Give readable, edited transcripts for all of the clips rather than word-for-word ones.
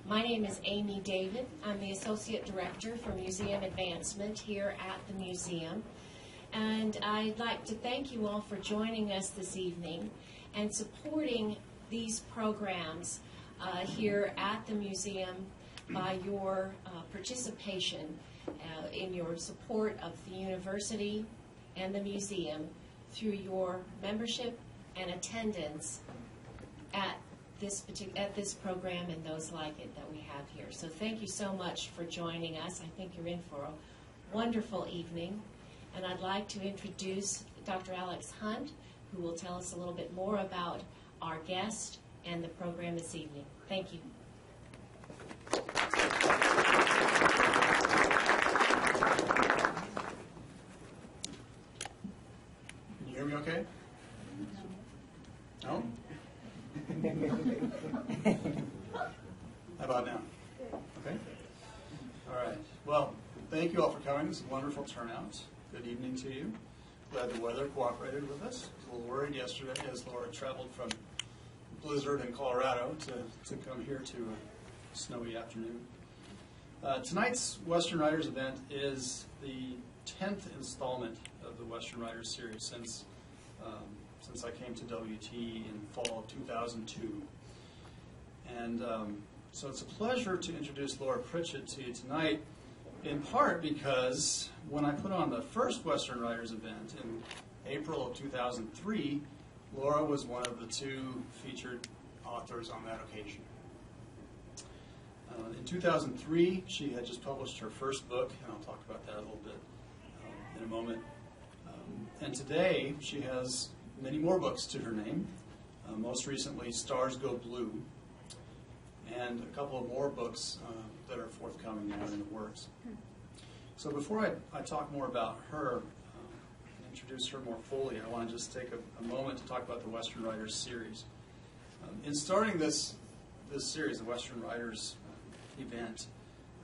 My name is Amy David. I'm the Associate Director for Museum Advancement here at the museum. And I'd like to thank you all for joining us this evening and supporting these programs here at the museum by your participation in your support of the university and the museum through your membership and attendance at this program and those like it that we have here. So thank you so much for joining us. I think you're in for a wonderful evening. And I'd like to introduce Dr. Alex Hunt, who will tell us a little bit more about our guest and the program this evening. Thank you. Can you hear me okay? No? How about now? Okay? All right. Well, thank you all for coming. This is a wonderful turnout. Good evening to you. Glad the weather cooperated with us. I was a little worried yesterday as Laura traveled from blizzard in Colorado to come here to a snowy afternoon. Tonight's Western Writers event is the 10th installment of the Western Writers series since I came to WT in fall of 2002. And so it's a pleasure to introduce Laura Pritchett to you tonight, in part because when I put on the first Western Writers event in April of 2003, Laura was one of the two featured authors on that occasion. In 2003, she had just published her first book, and I'll talk about that a little bit in a moment. And today, she has many more books to her name, most recently Stars Go Blue, and a couple of more books that are forthcoming and in the works. So before I talk more about her and introduce her more fully, I want to just take a moment to talk about the Western Writers series. In starting this series, the Western Writers event,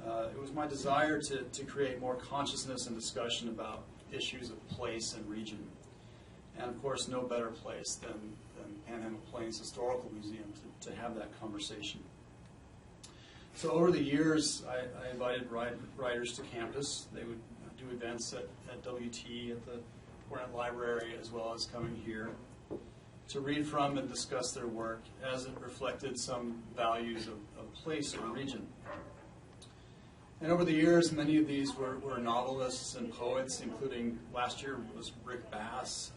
it was my desire to create more consciousness and discussion about issues of place and region. And of course, no better place than Panhandle-Plains Historical Museum to have that conversation. So over the years, I invited writers to campus. They would do events at WT, at the Cornett Library, as well as coming here to read from and discuss their work as it reflected some values of place or region. And over the years, many of these were novelists and poets, including last year was Rick Bass,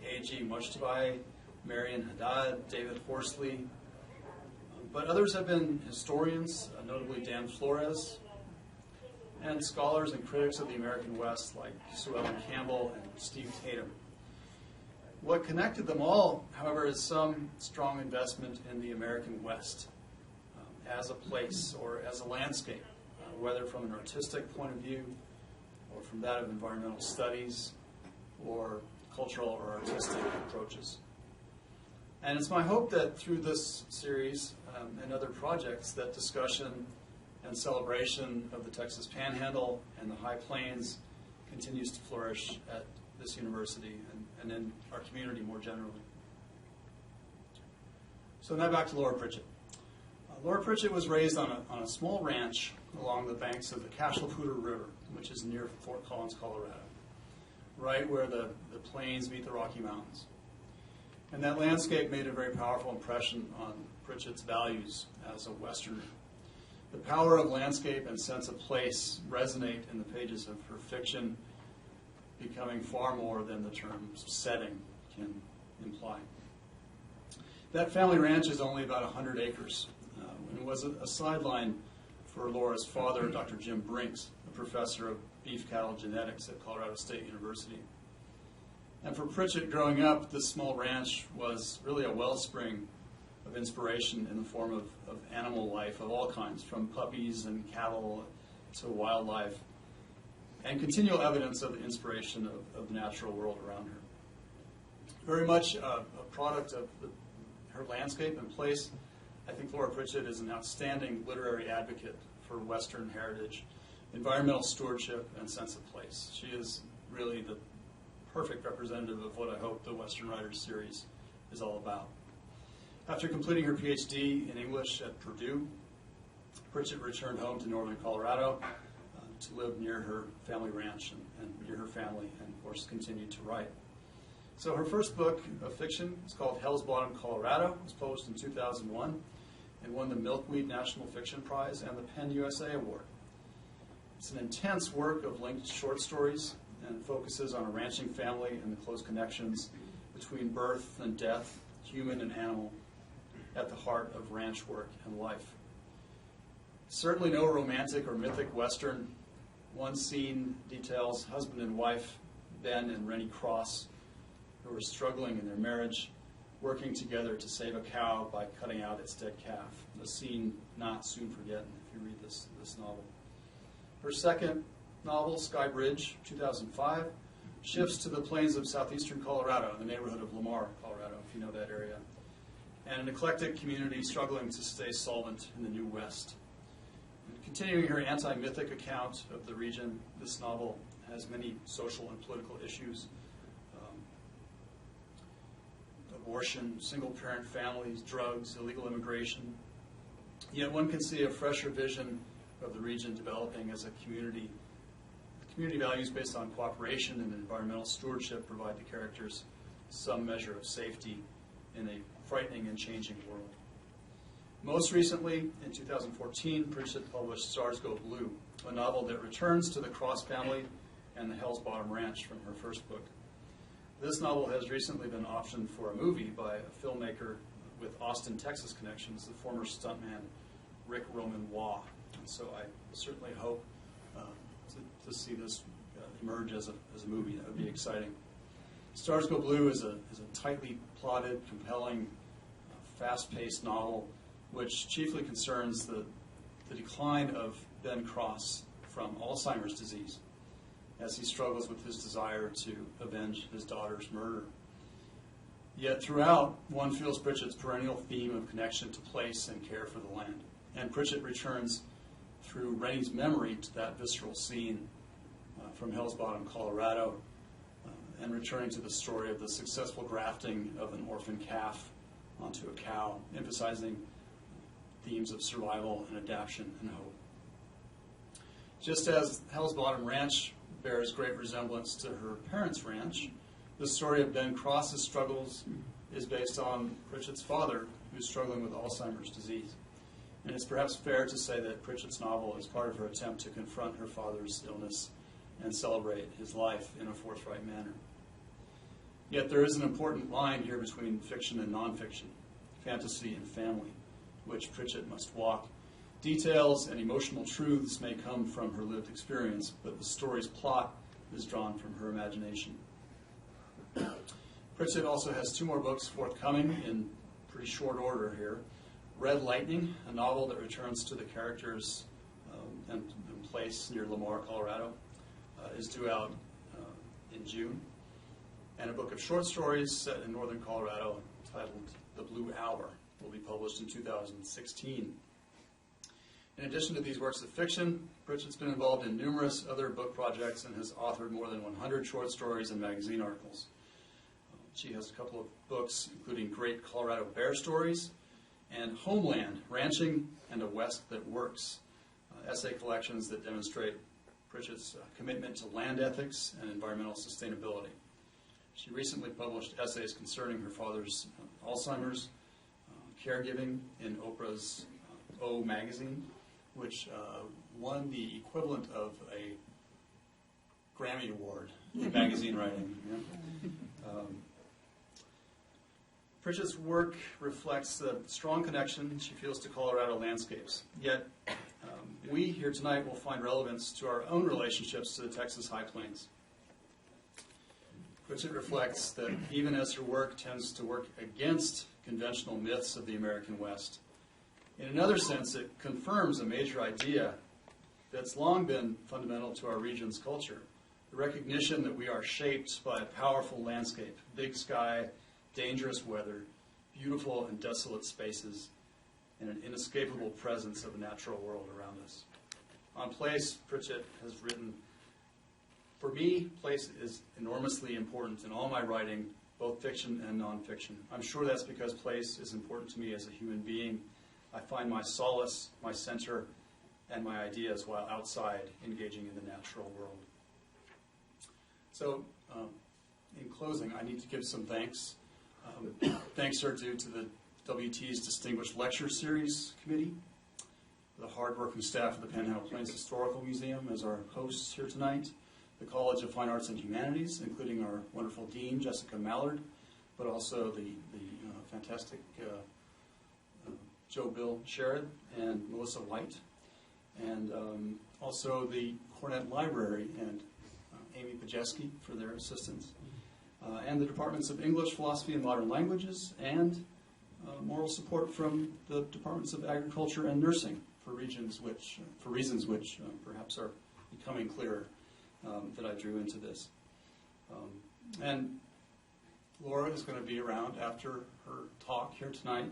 A.G. Mujtabai, Marian Haddad, David Horsley. But others have been historians, notably Dan Flores, and scholars and critics of the American West like Sue Ellen Campbell and Steve Tatum. What connected them all, however, is some strong investment in the American West as a place or as a landscape, whether from an artistic point of view or from that of environmental studies or cultural or artistic approaches. And it's my hope that through this series and other projects that discussion and celebration of the Texas Panhandle and the High Plains continues to flourish at this university and in our community more generally. So now back to Laura Pritchett. Laura Pritchett was raised on a small ranch along the banks of the Cache la Poudre River, which is near Fort Collins, Colorado, right where the plains meet the Rocky Mountains. And that landscape made a very powerful impression on Pritchett's values as a Westerner. The power of landscape and sense of place resonate in the pages of her fiction, becoming far more than the term setting can imply. That family ranch is only about 100 acres, and it was a sideline for Laura's father, Dr. Jim Brinks, a professor of beef cattle genetics at Colorado State University. And for Pritchett growing up, this small ranch was really a wellspring of inspiration in the form of animal life of all kinds, from puppies and cattle to wildlife, and continual evidence of the inspiration of the natural world around her. Very much a product of her landscape and place, I think Laura Pritchett is an outstanding literary advocate for Western heritage, environmental stewardship, and sense of place. She is really the perfect representative of what I hope the Western Writers series is all about. After completing her PhD in English at Purdue, Pritchett returned home to northern Colorado to live near her family ranch and near her family, and of course continued to write. So her first book of fiction is called Hell's Bottom, Colorado. It was published in 2001 and won the Milkweed National Fiction Prize and the Penn USA Award. It's an intense work of linked short stories and focuses on a ranching family and the close connections between birth and death, human and animal, at the heart of ranch work and life. Certainly no romantic or mythic Western. One scene details husband and wife, Ben and Rennie Cross, who are struggling in their marriage, working together to save a cow by cutting out its dead calf. A scene not soon forgotten if you read this novel. Her second novel, Sky Bridge, 2005, shifts to the plains of southeastern Colorado, in the neighborhood of Lamar, Colorado, if you know that area, and an eclectic community struggling to stay solvent in the New West. And continuing her anti-mythic account of the region, this novel has many social and political issues. Abortion, single-parent families, drugs, illegal immigration. Yet one can see a fresher vision of the region developing as a community. The community values based on cooperation and environmental stewardship provide the characters some measure of safety in a frightening and changing world. Most recently, in 2014, Pritchett published Stars Go Blue, a novel that returns to the Cross family and the Hell's Bottom Ranch from her first book. This novel has recently been optioned for a movie by a filmmaker with Austin, Texas connections, the former stuntman Rick Roman Waugh. And so I certainly hope to see this emerge as a movie. That would be exciting. Stars Go Blue is a tightly plotted, compelling, fast-paced novel which chiefly concerns the decline of Ben Cross from Alzheimer's disease, as he struggles with his desire to avenge his daughter's murder. Yet throughout, one feels Pritchett's perennial theme of connection to place and care for the land. And Pritchett returns through Rennie's memory to that visceral scene from Hell's Bottom, Colorado, and returning to the story of the successful grafting of an orphan calf onto a cow, emphasizing themes of survival and adaptation and hope. Just as Hell's Bottom Ranch bears great resemblance to her parents' ranch, the story of Ben Cross's struggles is based on Pritchett's father, who's struggling with Alzheimer's disease. And it's perhaps fair to say that Pritchett's novel is part of her attempt to confront her father's illness and celebrate his life in a forthright manner. Yet there is an important line here between fiction and nonfiction, fantasy and family, which Pritchett must walk. Details and emotional truths may come from her lived experience, but the story's plot is drawn from her imagination. Pritchett also has two more books forthcoming in pretty short order here. Red Lightning, a novel that returns to the characters and place near Lamar, Colorado, is due out in June. And a book of short stories set in northern Colorado titled The Blue Hour will be published in 2016. In addition to these works of fiction, Pritchett's been involved in numerous other book projects and has authored more than 100 short stories and magazine articles. She has a couple of books, including Great Colorado Bear Stories and Homeland, Ranching and a West That Works, essay collections that demonstrate Pritchett's commitment to land ethics and environmental sustainability. She recently published essays concerning her father's Alzheimer's, caregiving in Oprah's O magazine, which won the equivalent of a Grammy Award in magazine writing. Yeah? Pritchett's work reflects the strong connection she feels to Colorado landscapes. Yet, we here tonight will find relevance to our own relationships to the Texas High Plains. Pritchett reflects that even as her work tends to work against conventional myths of the American West, in another sense, it confirms a major idea that's long been fundamental to our region's culture, the recognition that we are shaped by a powerful landscape, big sky, dangerous weather, beautiful and desolate spaces, and an inescapable presence of the natural world around us. On place, Pritchett has written, "For me, place is enormously important in all my writing, both fiction and nonfiction. I'm sure that's because place is important to me as a human being, I find my solace, my center, and my ideas while outside engaging in the natural world. So, in closing, I need to give some thanks. Thanks are due to the WT's Distinguished Lecture Series Committee, the hardworking staff of the Panhandle-Plains Historical Museum as our hosts here tonight, the College of Fine Arts and Humanities, including our wonderful Dean, Jessica Mallard, but also the fantastic Joe Bill Sherrod and Melissa White, and also the Cornett Library and Amy Pajeski for their assistance, and the Departments of English, Philosophy, and Modern Languages, and moral support from the Departments of Agriculture and Nursing for reasons which perhaps are becoming clearer that I drew into this. And Laura is going to be around after her talk here tonight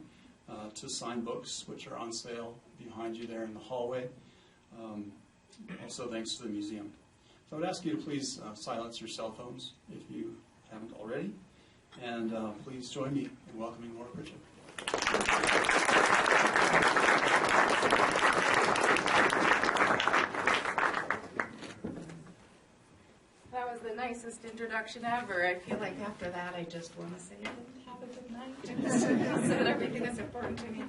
to sign books, which are on sale behind you there in the hallway. Also, thanks to the museum. So I would ask you to please silence your cell phones if you haven't already. And please join me in welcoming Laura Pritchett. That was the nicest introduction ever. I feel like after that I just want to say, have a good night. Said everything that's important to me.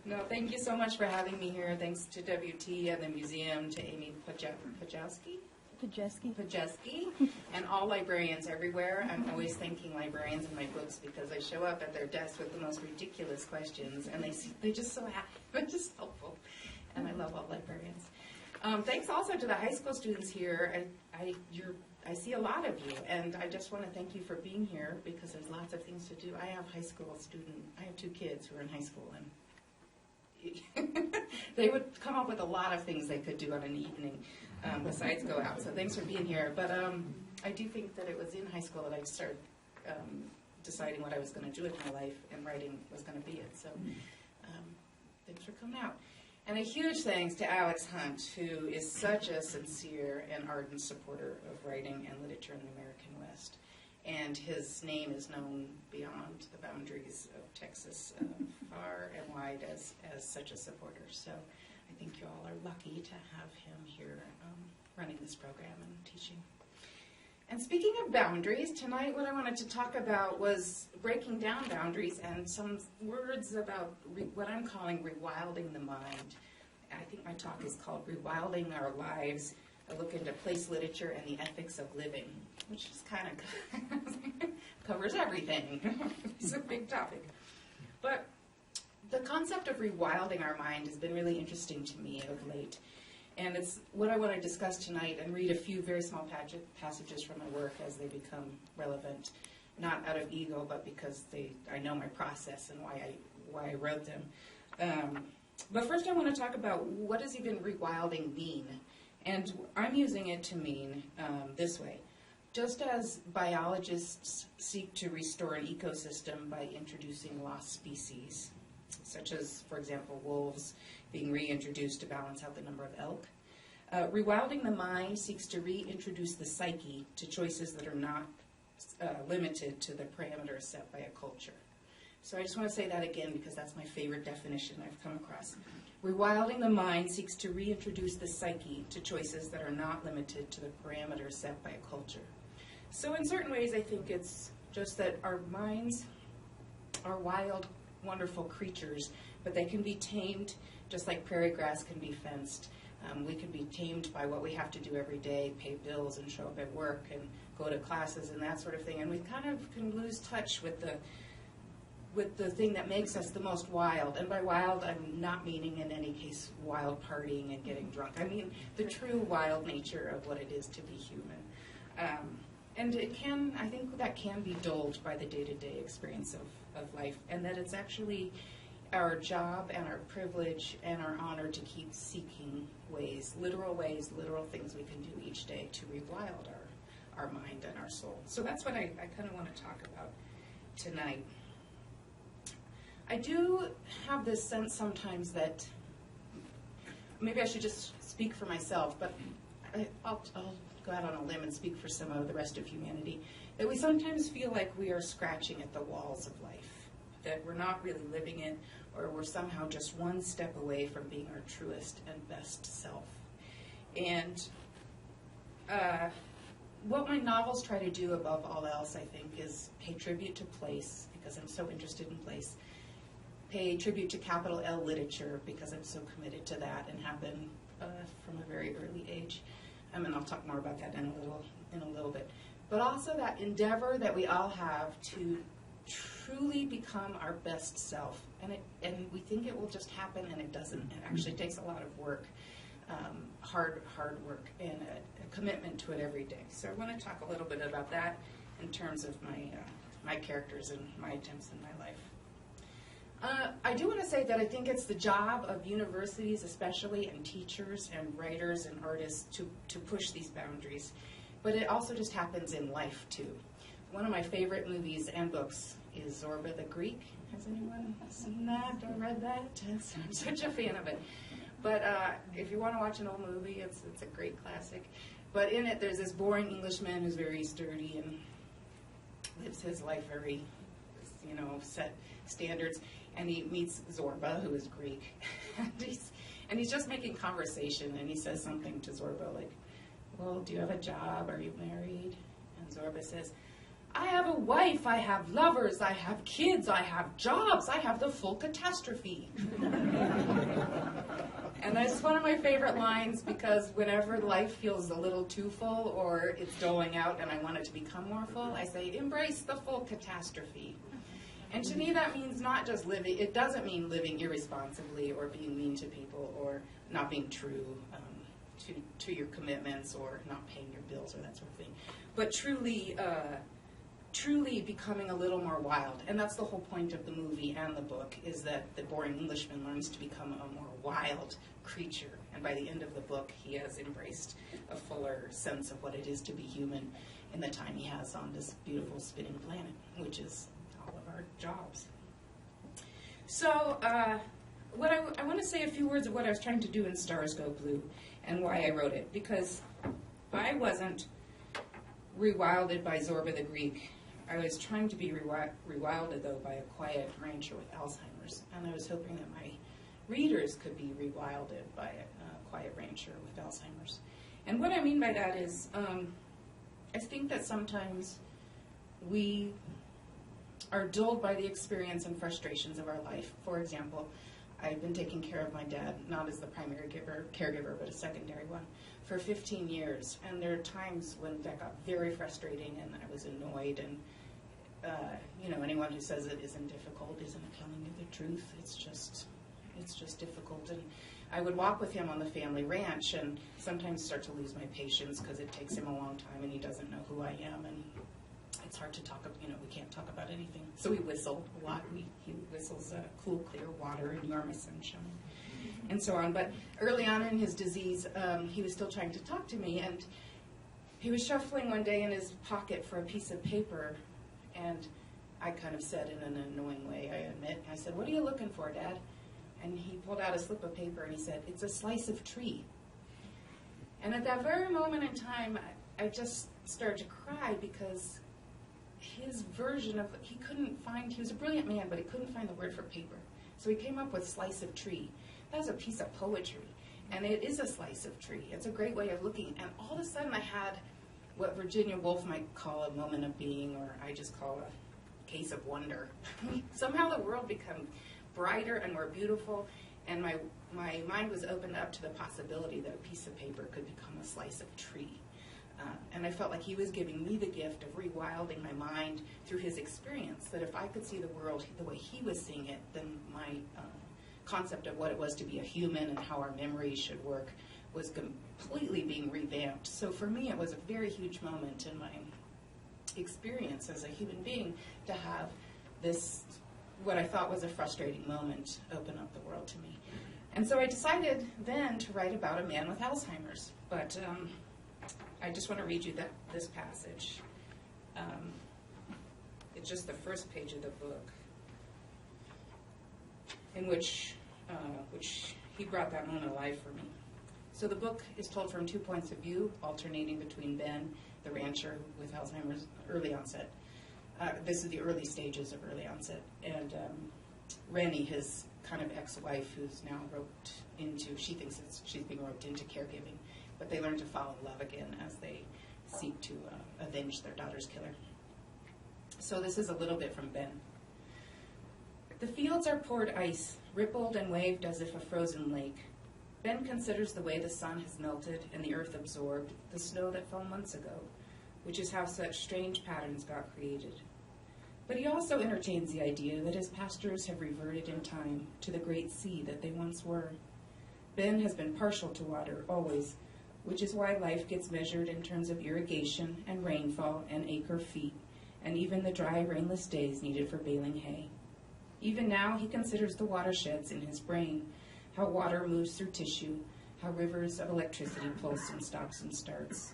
No, thank you so much for having me here. Thanks to WT and the museum, to Amy Pajeski, and all librarians everywhere. I'm always thanking librarians in my books because I show up at their desk with the most ridiculous questions, and they're just so happy. They're just helpful, and I love all librarians. Thanks also to the high school students here. I see a lot of you, and I just want to thank you for being here because there's lots of things to do. I have I have 2 kids who are in high school, and they would come up with a lot of things they could do on an evening besides go out. So thanks for being here. But I do think that it was in high school that I started deciding what I was going to do with my life, and writing was going to be it. So thanks for coming out. And a huge thanks to Alex Hunt, who is such a sincere and ardent supporter of writing and literature in the American West. And his name is known beyond the boundaries of Texas, far and wide, as such a supporter. So I think you all are lucky to have him here running this program and teaching. And speaking of boundaries, tonight what I wanted to talk about was breaking down boundaries and some words about what I'm calling rewilding the mind. I think my talk is called Rewilding Our Lives, a look into place literature and the ethics of living, which is kind of covers everything. It's a big topic. But the concept of rewilding our mind has been really interesting to me of late. And it's what I want to discuss tonight and read a few very small passages from my work as they become relevant, not out of ego, but because I know my process and why I wrote them. But first I want to talk about what does even rewilding mean? And I'm using it to mean this way. Just as biologists seek to restore an ecosystem by introducing lost species, such as, for example, wolves being reintroduced to balance out the number of elk. Rewilding the mind seeks to reintroduce the psyche to choices that are not limited to the parameters set by a culture. So I just want to say that again because that's my favorite definition I've come across. Rewilding the mind seeks to reintroduce the psyche to choices that are not limited to the parameters set by a culture. So in certain ways I think it's just that our minds are wild, wonderful creatures, but they can be tamed just like prairie grass can be fenced. We can be tamed by what we have to do every day, pay bills and show up at work and go to classes and that sort of thing. And we kind of can lose touch with the thing that makes us the most wild. And by wild, I'm not meaning in any case wild partying and getting drunk. I mean the true wild nature of what it is to be human. And I think that can be dulled by the day-to-day experience of life, and that it's actually our job and our privilege and our honor to keep seeking ways, literal things we can do each day to rewild our mind and our soul. So that's what I kind of want to talk about tonight. I do have this sense sometimes that maybe I should just speak for myself, but I'll go out on a limb and speak for some of the rest of humanity, that we sometimes feel like we are scratching at the walls of life, that we're not really living it, or we're somehow just one step away from being our truest and best self. And what my novels try to do above all else, I think, is pay tribute to place, because I'm so interested in place. Pay tribute to capital L literature, because I'm so committed to that and have been from a very early age. And I'll talk more about that in a little bit. But also that endeavor that we all have to truly become our best self. And we think it will just happen, and it doesn't. It actually takes a lot of work, hard work, and a commitment to it every day. So I want to talk a little bit about that in terms of my characters and my attempts in my life. I do want to say that I think it's the job of universities especially, and teachers and writers and artists to push these boundaries. But it also just happens in life too. One of my favorite movies and books is Zorba the Greek. Has anyone seen that or read that? I'm such a fan of it. But if you want to watch an old movie, it's a great classic. But in it, there's this boring Englishman who's very sturdy and lives his life very, set standards. And he meets Zorba, who is Greek. and he's just making conversation, and he says something to Zorba like, well, do you have a job? Are you married? And Zorba says, I have a wife, I have lovers, I have kids, I have jobs, I have the full catastrophe. And that's one of my favorite lines, because whenever life feels a little too full or it's doling out and I want it to become more full, I say, embrace the full catastrophe. And to me that means not just living, it doesn't mean living irresponsibly or being mean to people or not being true to your commitments or not paying your bills or that sort of thing, but truly becoming a little more wild. And that's the whole point of the movie and the book, is that the boring Englishman learns to become a more wild creature. And by the end of the book, he has embraced a fuller sense of what it is to be human in the time he has on this beautiful spinning planet, which is all of our jobs. So I want to say a few words of what I was trying to do in Stars Go Blue and why I wrote it, because I wasn't rewilded by Zorba the Greek. I was trying to be rewilded, though, by a quiet rancher with Alzheimer's, and I was hoping that my readers could be rewilded by a quiet rancher with Alzheimer's. And what I mean by that is, I think that sometimes we are dulled by the experience and frustrations of our life. For example, I've been taking care of my dad, not as the primary caregiver, but a secondary one, for 15 years. And there are times when that got very frustrating and I was annoyed. And, anyone who says it isn't difficult isn't telling you the truth. It's just difficult. And I would walk with him on the family ranch and sometimes start to lose my patience because it takes him a long time and he doesn't know who I am. And it's hard to talk about, we can't talk about anything. So we whistle a lot. He whistles cool, clear water and Yarmouth sunshine and so on. But early on in his disease, he was still trying to talk to me, and he was shuffling one day in his pocket for a piece of paper, and I kind of said in an annoying way, I admit, I said, what are you looking for, Dad? And he pulled out a slip of paper and he said, it's a slice of tree. And at that very moment in time, I just started to cry, because his version of, he was a brilliant man, but he couldn't find the word for paper. So he came up with slice of tree. That was a piece of poetry, and it is a slice of tree. It's a great way of looking, and all of a sudden I had what Virginia Woolf might call a moment of being, or I just call a case of wonder. Somehow the world became brighter and more beautiful, and my mind was opened up to the possibility that a piece of paper could become a slice of tree. And I felt like he was giving me the gift of rewilding my mind through his experience, that if I could see the world the way he was seeing it, then my concept of what it was to be a human and how our memories should work was completely being revamped. So for me, it was a very huge moment in my experience as a human being to have this, what I thought was a frustrating moment, open up the world to me. And so I decided then to write about a man with Alzheimer's. But I just want to read you this passage. It's just the first page of the book, in which he brought that moment alive for me. So the book is told from 2 points of view, alternating between Ben, the rancher with Alzheimer's early onset, This is the early stages of early onset. And Rennie, his kind of ex-wife, who's now she thinks she's being roped into caregiving, but they learn to fall in love again as they seek to avenge their daughter's killer. So this is a little bit from Ben. The fields are poured ice, rippled and waved as if a frozen lake. Ben considers the way the sun has melted and the earth absorbed the snow that fell months ago, which is how such strange patterns got created. But he also entertains the idea that his pastures have reverted in time to the great sea that they once were. Ben has been partial to water, always, which is why life gets measured in terms of irrigation and rainfall and acre feet, and even the dry, rainless days needed for baling hay. Even now, he considers the watersheds in his brain, how water moves through tissue, how rivers of electricity pulse and stops and starts.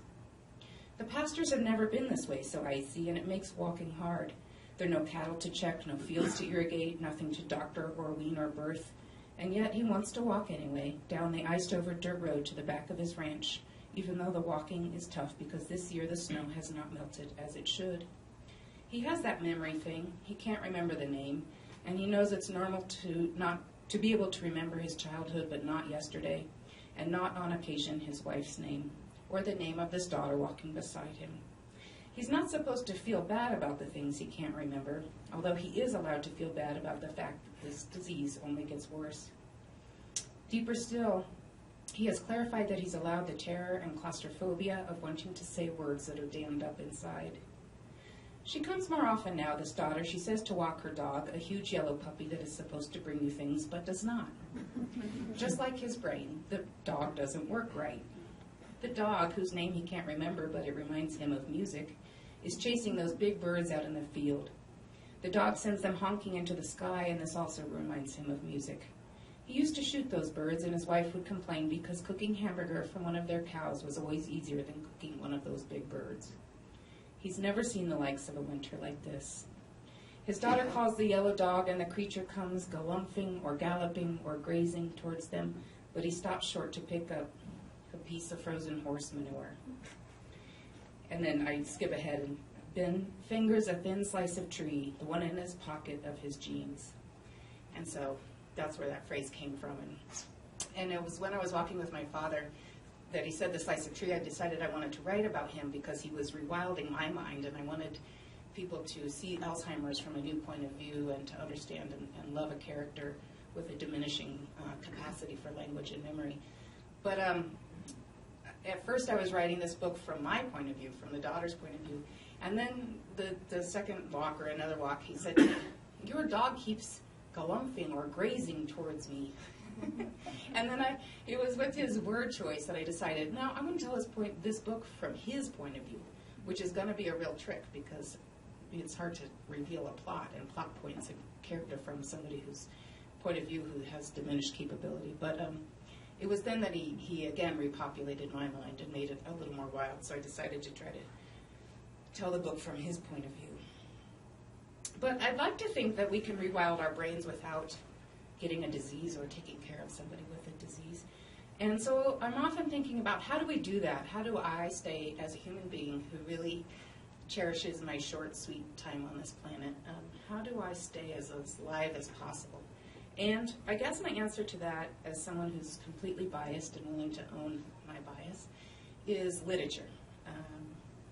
The pastures have never been this way, so icy, and it makes walking hard. There are no cattle to check, no fields to irrigate, nothing to doctor or wean or birth. And yet he wants to walk anyway, down the iced-over dirt road to the back of his ranch, even though the walking is tough because this year the snow has not melted as it should. He has that memory thing. He can't remember the name, and he knows it's normal to be able to remember his childhood but not yesterday, and not on occasion his wife's name, or the name of his daughter walking beside him. He's not supposed to feel bad about the things he can't remember, although he is allowed to feel bad about the fact that this disease only gets worse. Deeper still, he has clarified that he's allowed the terror and claustrophobia of wanting to say words that are dammed up inside. She comes more often now, this daughter. She says to walk her dog, a huge yellow puppy that is supposed to bring you things but does not. Just like his brain, the dog doesn't work right. The dog, whose name he can't remember but it reminds him of music, is chasing those big birds out in the field. The dog sends them honking into the sky, and this also reminds him of music. He used to shoot those birds, and his wife would complain because cooking hamburger from one of their cows was always easier than cooking one of those big birds. He's never seen the likes of a winter like this. His daughter calls the yellow dog, and the creature comes galumphing or galloping or grazing towards them, but he stops short to pick up a piece of frozen horse manure. And then I skip ahead, and Ben fingers a thin slice of tree, the one in his pocket of his jeans. And so that's where that phrase came from. And it was when I was walking with my father that he said the slice of tree. I decided I wanted to write about him because he was rewilding my mind, and I wanted people to see Alzheimer's from a new point of view and to understand and love a character with a diminishing capacity for language and memory. But at first I was writing this book from my point of view, from the daughter's point of view. And then the second walk or another walk, he said, your dog keeps galumphing or grazing towards me. And then it was with his word choice that I decided, no, I'm going to tell this book from his point of view, which is going to be a real trick because it's hard to reveal a plot and plot points and character from somebody whose point of view who has diminished capability. But it was then that he again repopulated my mind and made it a little more wild, so I decided to try to tell the book from his point of view. But I'd like to think that we can rewild our brains without getting a disease or taking care of somebody with a disease. And so I'm often thinking about how do we do that? How do I stay as a human being who really cherishes my short, sweet time on this planet? How do I stay as alive as possible? And I guess my answer to that, as someone who's completely biased and willing to own my bias, is literature.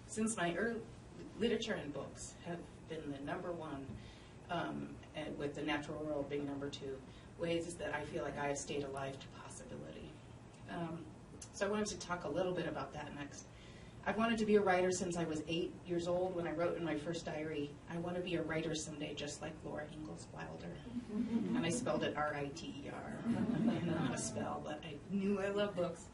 Since my literature and books have been the number one, and with the natural world being number two, ways that I feel like I have stayed alive to possibility. So I wanted to talk a little bit about that next. I've wanted to be a writer since I was 8 years old when I wrote in my first diary, I want to be a writer someday just like Laura Ingalls Wilder. And I spelled it R-I-T-E-R. I don't know how to spell, but I knew I loved books.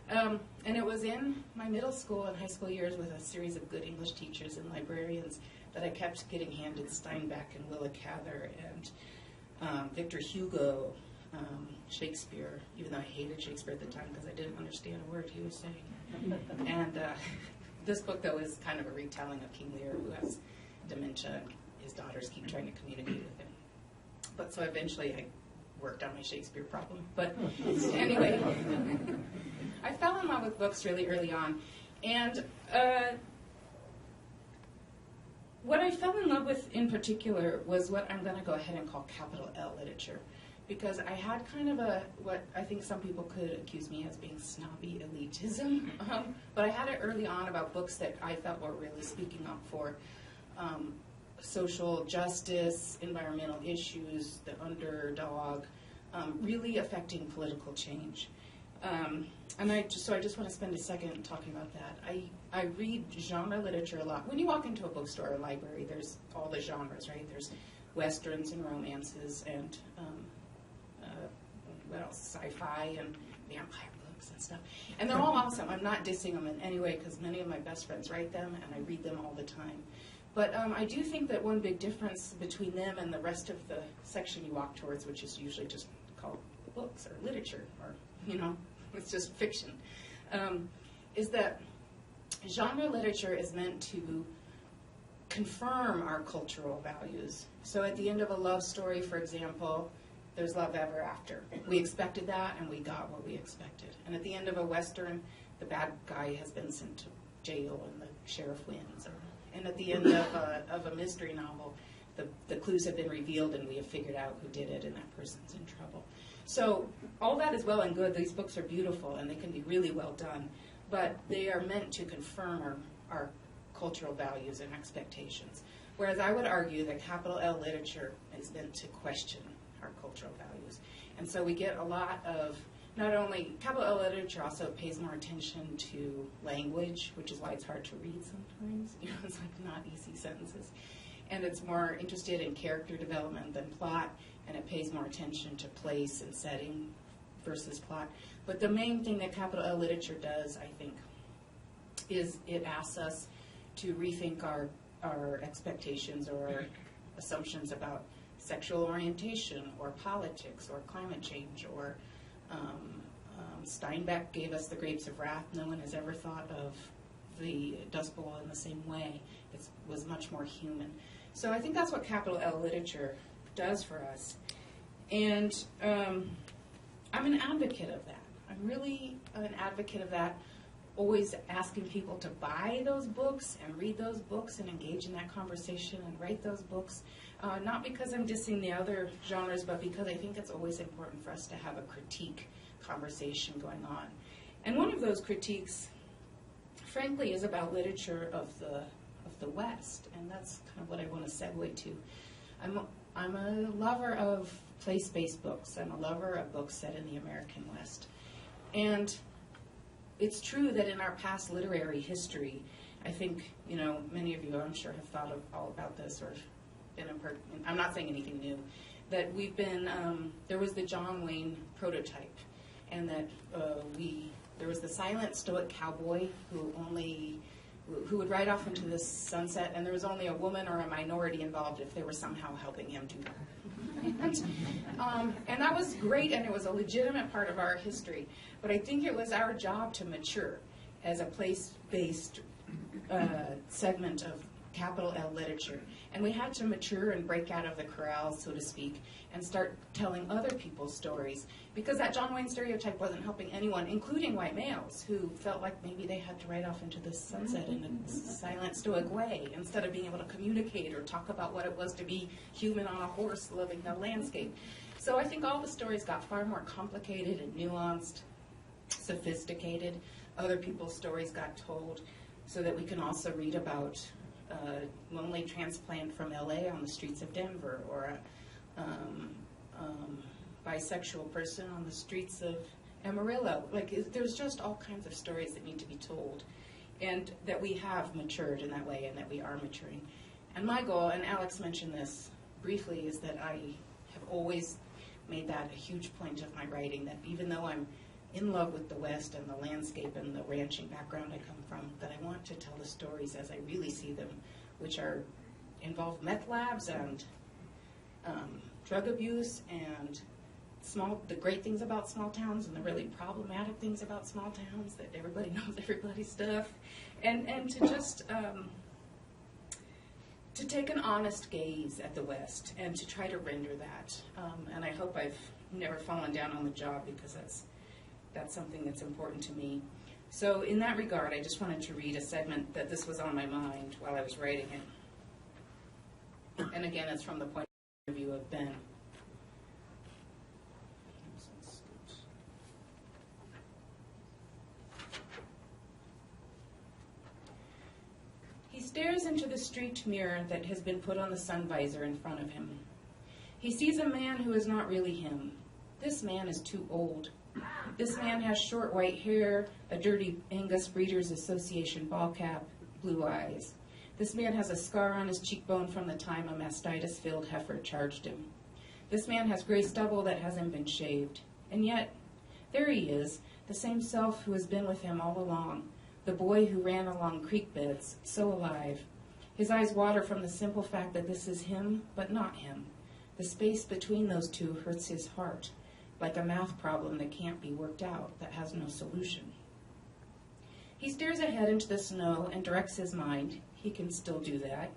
And it was in my middle school and high school years with a series of good English teachers and librarians that I kept getting handed Steinbeck and Willa Cather and Victor Hugo, Shakespeare, even though I hated Shakespeare at the time because I didn't understand a word he was saying. And this book, though, is kind of a retelling of King Lear, who has dementia, and his daughters keep trying to communicate with him. But so eventually I worked on my Shakespeare problem. But anyway, I fell in love with books really early on. And what I fell in love with in particular was what I'm going to go ahead and call capital L literature, because I had kind of what I think some people could accuse me as being snobby elitism, but I had it early on about books that I felt were really speaking up for social justice, environmental issues, the underdog, really affecting political change. And I just want to spend a second talking about that. I read genre literature a lot. When you walk into a bookstore or a library, there's all the genres, right? There's westerns and romances and what else? Sci-fi and vampire books and stuff. And they're all awesome. I'm not dissing them in any way because many of my best friends write them and I read them all the time. But I do think that one big difference between them and the rest of the section you walk towards, which is usually just called books or literature or, it's just fiction, is that genre literature is meant to confirm our cultural values. So at the end of a love story, for example, there's love ever after. We expected that, and we got what we expected. And at the end of a Western, the bad guy has been sent to jail, and the sheriff wins. And at the end of a mystery novel, the clues have been revealed, and we have figured out who did it, and that person's in trouble. So all that is well and good. These books are beautiful, and they can be really well done. But they are meant to confirm our cultural values and expectations. Whereas I would argue that capital L literature is meant to question our cultural values. And so we get a lot of, not only, capital L literature also pays more attention to language, which is why it's hard to read sometimes. It's like not easy sentences. And it's more interested in character development than plot, and it pays more attention to place and setting versus plot. But the main thing that capital L literature does, I think, is it asks us to rethink our expectations or our assumptions about sexual orientation or politics or climate change or Steinbeck gave us The Grapes of Wrath. No one has ever thought of the Dust Bowl in the same way. It was much more human. So I think that's what capital L literature does for us. And I'm an advocate of that. I'm really an advocate of that, always asking people to buy those books and read those books and engage in that conversation and write those books. Not because I'm dissing the other genres, but because I think it's always important for us to have a critique conversation going on. And one of those critiques, frankly, is about literature of the West, and that's kind of what I want to segue to. I'm a lover of place-based books. I'm a lover of books set in the American West. And it's true that in our past literary history, I think, many of you, I'm sure, have thought all about this or been I'm not saying anything new, that we've been, there was the John Wayne prototype, and that there was the silent stoic cowboy who would ride off into the sunset, and there was only a woman or a minority involved if they were somehow helping him do that. And that was great, and it was a legitimate part of our history. But I think it was our job to mature as a place-based segment of capital L literature. And we had to mature and break out of the corral, so to speak, and start telling other people's stories. Because that John Wayne stereotype wasn't helping anyone, including white males, who felt like maybe they had to ride off into the sunset in a silent, stoic way, instead of being able to communicate or talk about what it was to be human on a horse living the landscape. So I think all the stories got far more complicated and nuanced, sophisticated. Other people's stories got told, so that we can also read about a lonely transplant from LA on the streets of Denver, or a bisexual person on the streets of Amarillo. There's just all kinds of stories that need to be told, and that we have matured in that way, and that we are maturing. And my goal, and Alex mentioned this briefly, is that I have always made that a huge point of my writing, that even though I'm in love with the West and the landscape and the ranching background I come from, that I want to tell the stories as I really see them, which involve meth labs and drug abuse and the great things about small towns and the really problematic things about small towns, that everybody knows everybody's stuff, and to just to take an honest gaze at the West and to try to render that. And I hope I've never fallen down on the job, because that's something that's important to me. So in that regard, I just wanted to read a segment that this was on my mind while I was writing it. And again, it's from the point of view of Ben. He stares into the street mirror that has been put on the sun visor in front of him. He sees a man who is not really him. This man is too old. This man has short white hair, a dirty Angus Breeders Association ball cap, blue eyes. This man has a scar on his cheekbone from the time a mastitis-filled heifer charged him. This man has gray stubble that hasn't been shaved. And yet, there he is, the same self who has been with him all along, the boy who ran along creek beds, so alive. His eyes water from the simple fact that this is him, but not him. The space between those two hurts his heart, like a math problem that can't be worked out, that has no solution. He stares ahead into the snow and directs his mind, he can still do that,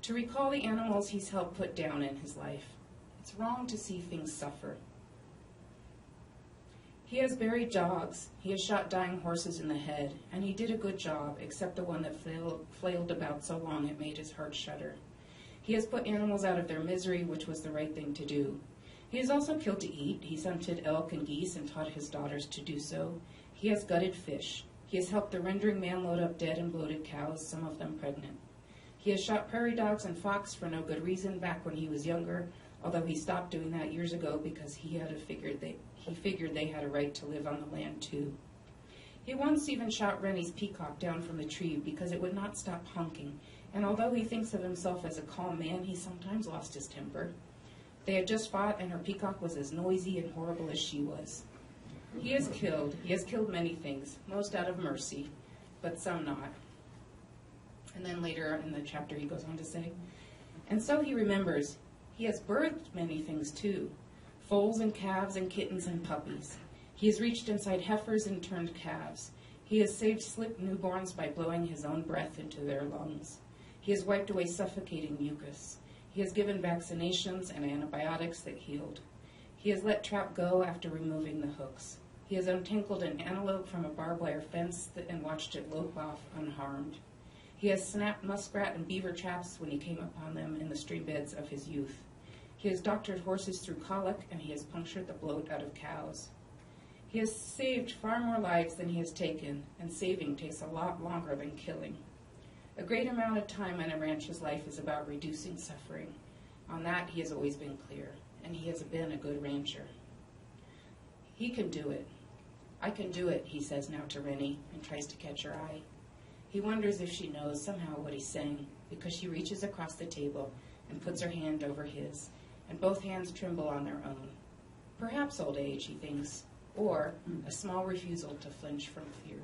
to recall the animals he's helped put down in his life. It's wrong to see things suffer. He has buried dogs, he has shot dying horses in the head, and he did a good job, except the one that flailed about so long it made his heart shudder. He has put animals out of their misery, which was the right thing to do. He has also killed to eat. He's hunted elk and geese and taught his daughters to do so. He has gutted fish. He has helped the rendering man load up dead and bloated cows, some of them pregnant. He has shot prairie dogs and fox for no good reason back when he was younger, although he stopped doing that years ago because he figured they had a right to live on the land too. He once even shot Rennie's peacock down from the tree because it would not stop honking, and although he thinks of himself as a calm man, he sometimes lost his temper. They had just fought, and her peacock was as noisy and horrible as she was. He has killed many things, most out of mercy, but some not. And then later in the chapter he goes on to say, and so he remembers, he has birthed many things too, foals and calves and kittens and puppies. He has reached inside heifers and turned calves. He has saved slipped newborns by blowing his own breath into their lungs. He has wiped away suffocating mucus. He has given vaccinations and antibiotics that healed. He has let trout go after removing the hooks. He has untangled an antelope from a barbed wire fence and watched it lope off unharmed. He has snapped muskrat and beaver traps when he came upon them in the stream beds of his youth. He has doctored horses through colic, and he has punctured the bloat out of cows. He has saved far more lives than he has taken, and saving takes a lot longer than killing. A great amount of time in a rancher's life is about reducing suffering. On that, he has always been clear, and he has been a good rancher. He can do it. I can do it, he says now to Rennie, and tries to catch her eye. He wonders if she knows somehow what he's saying, because she reaches across the table and puts her hand over his, and both hands tremble on their own. Perhaps old age, he thinks, or a small refusal to flinch from fear.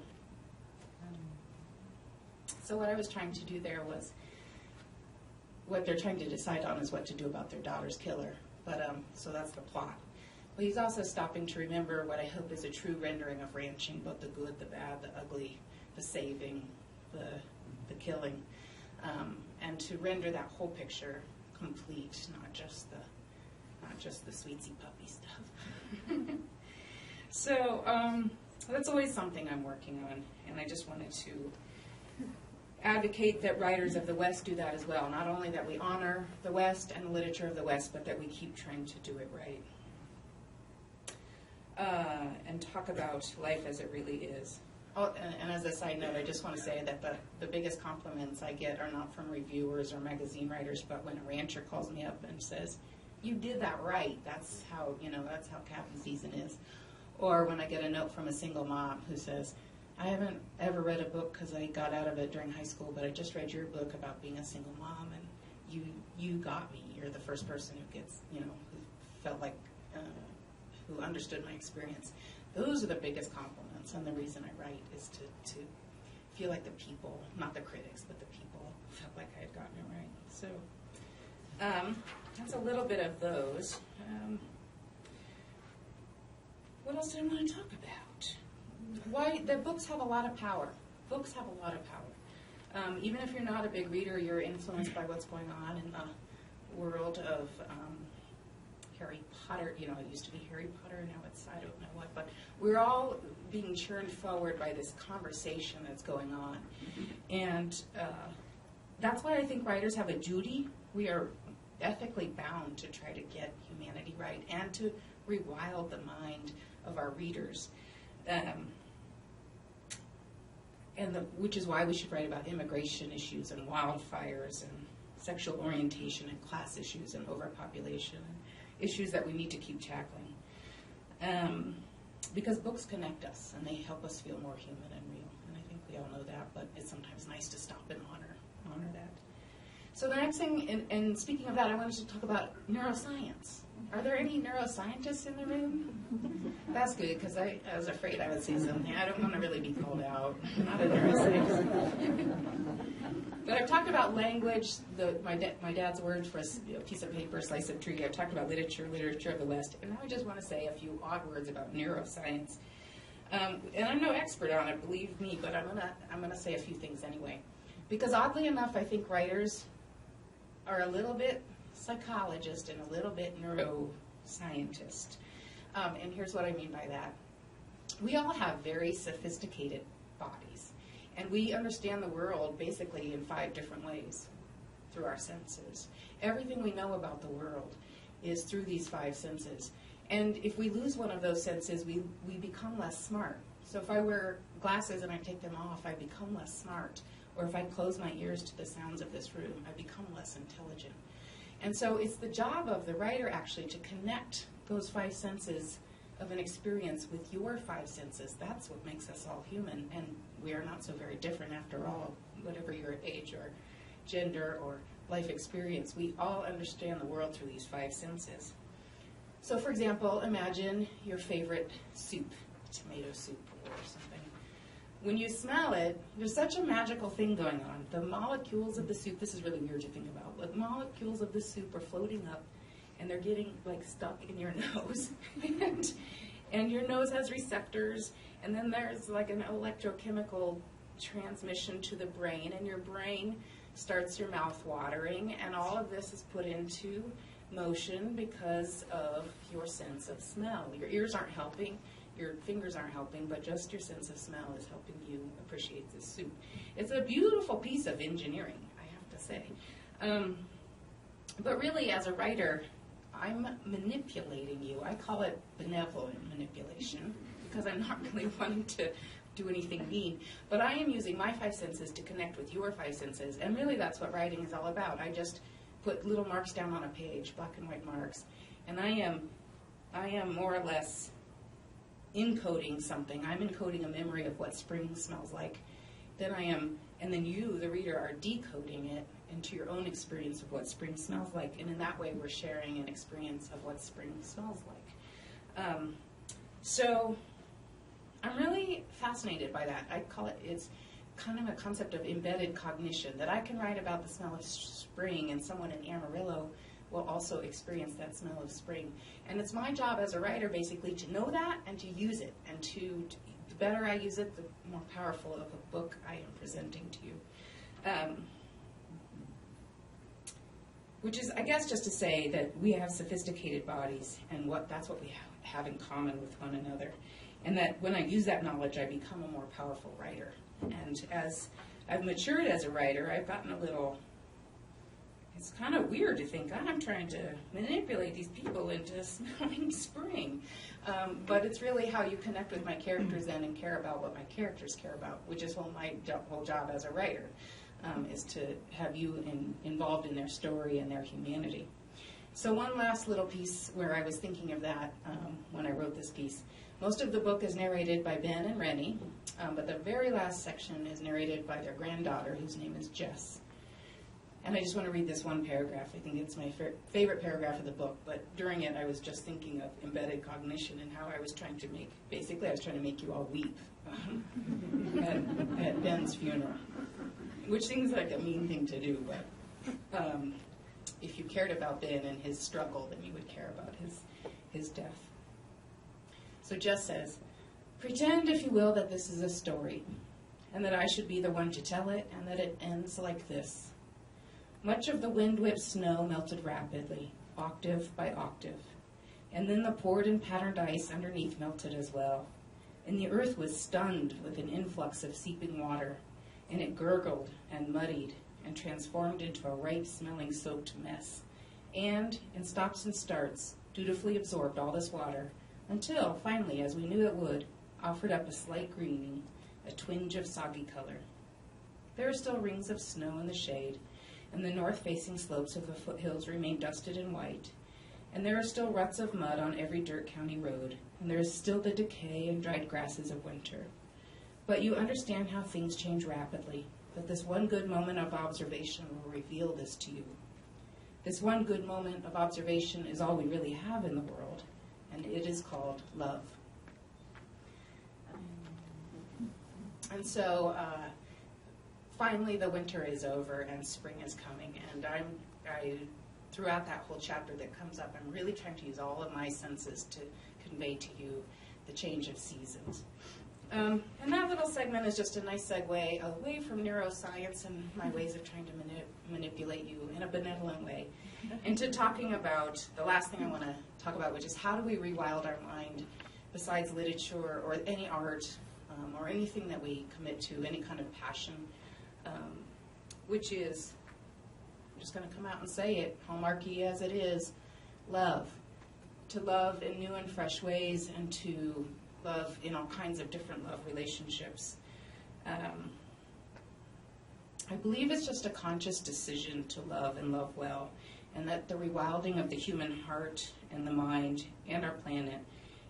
So what I was trying to do there was, what they're trying to decide on is what to do about their daughter's killer. But so that's the plot. But he's also stopping to remember what I hope is a true rendering of ranching, both the good, the bad, the ugly, the saving, the killing, and to render that whole picture complete, not just the sweetsy puppy stuff. So that's always something I'm working on, and I just wanted to advocate that writers of the West do that as well. Not only that we honor the West and the literature of the West, but that we keep trying to do it right. And talk about life as it really is. Oh, and as a side note, I just want to say that the biggest compliments I get are not from reviewers or magazine writers, but when a rancher calls me up and says, "You did that right," that's how calving season is. Or when I get a note from a single mom who says, "I haven't ever read a book because I got out of it during high school, but I just read your book about being a single mom, and you got me. You're the first person who gets, who felt like, who understood my experience." Those are the biggest compliments, and the reason I write is to feel like the people, not the critics, but the people felt like I had gotten it right. So that's a little bit of those. What else did I want to talk about? Why the books have a lot of power. Books have a lot of power. Even if you're not a big reader, you're influenced by what's going on in the world of Harry Potter. It used to be Harry Potter, now it's I don't know what. But we're all being churned forward by this conversation that's going on. And that's why I think writers have a duty. We are ethically bound to try to get humanity right and to rewild the mind of our readers. Which is why we should write about immigration issues and wildfires and sexual orientation and class issues and overpopulation and issues that we need to keep tackling. Because books connect us and they help us feel more human and real. And I think we all know that, but it's sometimes nice to stop and honor that. So the next thing, and speaking of that, I wanted to talk about neuroscience. Are there any neuroscientists in the room? That's good, because I was afraid I would say something. I don't want to really be called out. I'm not a neuroscientist. But I've talked about language, my dad's words for a piece of paper, slice of tree. I've talked about literature of the West. And now I just want to say a few odd words about neuroscience. And I'm no expert on it, believe me, but I'm gonna say a few things anyway. Because oddly enough, I think writers are a little bit psychologist and a little bit neuroscientist. And here's what I mean by that. We all have very sophisticated bodies, and we understand the world basically in 5 different ways through our senses. Everything we know about the world is through these 5 senses. And if we lose one of those senses, we become less smart. So if I wear glasses and I take them off, I become less smart. Or if I close my ears to the sounds of this room, I become less intelligent. And so it's the job of the writer actually to connect those 5 senses of an experience with your 5 senses. That's what makes us all human, and we are not so very different after all, whatever your age or gender or life experience. We all understand the world through these 5 senses. So for example, imagine your favorite soup, tomato soup or something. When you smell it, there's such a magical thing going on. The molecules of the soup, this is really weird to think about, but molecules of the soup are floating up and they're getting like stuck in your nose. and your nose has receptors, and then there's like an electrochemical transmission to the brain, and your brain starts your mouth watering, and all of this is put into motion because of your sense of smell. Your ears aren't helping. Your fingers aren't helping, but just your sense of smell is helping you appreciate this soup. It's a beautiful piece of engineering, I have to say. But really, as a writer, I'm manipulating you. I call it benevolent manipulation because I'm not really wanting to do anything mean. But I am using my 5 senses to connect with your 5 senses, and really that's what writing is all about. I just put little marks down on a page, black and white marks, and I am more or less encoding something. I'm encoding a memory of what spring smells like. And then you, the reader, are decoding it into your own experience of what spring smells like. And in that way, we're sharing an experience of what spring smells like. So I'm really fascinated by that. I call it's kind of a concept of embedded cognition, that I can write about the smell of spring and someone in Amarillo will also experience that smell of spring. And it's my job as a writer basically to know that and to use it. And the better I use it, the more powerful of a book I am presenting to you. Which is, I guess, just to say that we have sophisticated bodies, and that's what we have in common with one another. And that when I use that knowledge, I become a more powerful writer. And as I've matured as a writer, I've gotten a little... It's kind of weird to think, I'm trying to manipulate these people into smelling spring. But it's really how you connect with my characters then and care about what my characters care about, which is my whole job as a writer, is to have you involved in their story and their humanity. So one last little piece where I was thinking of that when I wrote this piece. Most of the book is narrated by Ben and Rennie, but the very last section is narrated by their granddaughter, whose name is Jess. And I just want to read this one paragraph. I think it's my favorite paragraph of the book, but during it I was just thinking of embedded cognition and how I was trying to make you all weep at Ben's funeral, which seems like a mean thing to do, but if you cared about Ben and his struggle, then you would care about his death. So Jess says, "Pretend, if you will, that this is a story, and that I should be the one to tell it, and that it ends like this. Much of the wind-whipped snow melted rapidly, octave by octave, and then the poured and patterned ice underneath melted as well, and the earth was stunned with an influx of seeping water, and it gurgled and muddied and transformed into a ripe-smelling soaked mess, and, in stops and starts, dutifully absorbed all this water, until, finally, as we knew it would, offered up a slight greening, a twinge of soggy color. There are still rings of snow in the shade, and the north-facing slopes of the foothills remain dusted and white, and there are still ruts of mud on every dirt county road, and there is still the decay and dried grasses of winter. But you understand how things change rapidly, that this one good moment of observation will reveal this to you. This one good moment of observation is all we really have in the world, and it is called love. And so, finally the winter is over and spring is coming, and throughout that whole chapter that comes up, I'm really trying to use all of my senses to convey to you the change of seasons. And that little segment is just a nice segue away from neuroscience and my ways of trying to manipulate you in a benevolent way into talking about the last thing I want to talk about, which is how do we rewild our mind besides literature or any art or anything that we commit to, any kind of passion, which is, I'm just going to come out and say it, hallmarky as it is, love. To love in new and fresh ways, and to love in all kinds of different love relationships. I believe it's just a conscious decision to love and love well, and that the rewilding of the human heart and the mind and our planet